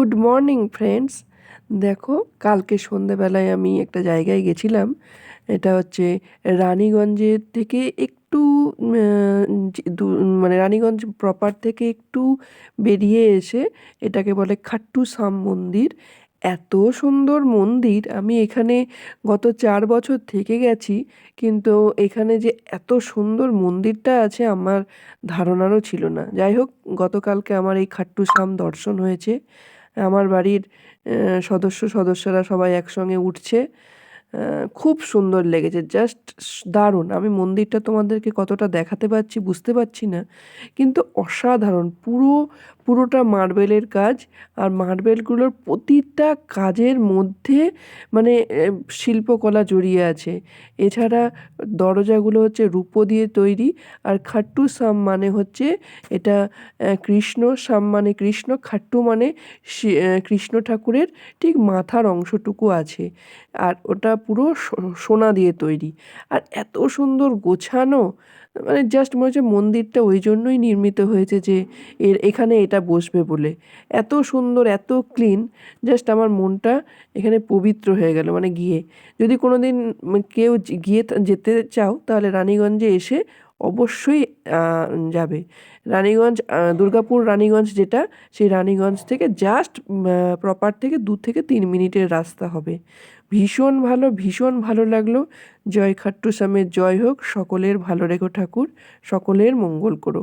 Good morning friends. দেখো, কালকে সন্ধেবেলায় আমি একটা জায়গায় গেছিলাম। এটা হচ্ছে রানীগঞ্জের থেকে একটু মানে রানীগঞ্জ প্রপার থেকে একটু বেরিয়ে এসে এটাকে বলে খাট্টু শ্যাম মন্দির। এত সুন্দর মন্দির, আমি এখানে গত 4 বছর থেকে গেছি, কিন্তু এখানে যে এত সুন্দর মন্দিরটা আছে আমার ধারণারও ছিল না। যাই হোক, গতকালকে আমার এই খাট্টু শ্যাম দর্শন হয়েছে। আমার বাড়ির সদস্যরা সবাই একসঙ্গে উঠছে। খুব সুন্দর লেগেছে, জাস্ট দারুণ। আমি মন্দিরটা তোমাদেরকে কতটা দেখাতে পারছি বুঝতে পারছি না, কিন্তু অসাধারণ। পুরোটা মার্বেলের কাজ, আর মার্বেলগুলোর প্রতিটা কাজের মধ্যে মানে শিল্পকলা জড়িয়ে আছে। এছাড়া দরজাগুলো হচ্ছে রূপো দিয়ে তৈরি। আর খাট্টু শ্যাম মানে হচ্ছে এটা কৃষ্ণ, শ্যাম মানে কৃষ্ণ, খাট্টু মানে কৃষ্ণ ঠাকুরের ঠিক মাথার অংশটুকু আছে, আর ওটা পুরো সোনা দিয়ে তৈরি। আর এত সুন্দর গোছানো, মানে জাস্ট মনে হচ্ছে মন্দিরটা ওই জন্যই নির্মিত হয়েছে যে এখানে এটা বসবে বলে। এত সুন্দর, এত ক্লিন, জাস্ট আমার মনটা এখানে পবিত্র হয়ে গেল। মানে গিয়ে যদি কোনো দিন কেউ যেতে চাও তাহলে রানীগঞ্জে এসে অবশ্যই যাবে। রানীগঞ্জ, দুর্গাপুর রানীগঞ্জ যেটা, সেই রানীগঞ্জ থেকে জাস্ট প্রপার থেকে 2 থেকে 3 মিনিটের রাস্তা হবে। ভীষণ ভালো, ভীষণ ভালো লাগলো। জয় খাট্টু শ্যামের জয় হোক। সকলের ভালো রেখো ঠাকুর, সকলের মঙ্গল করো।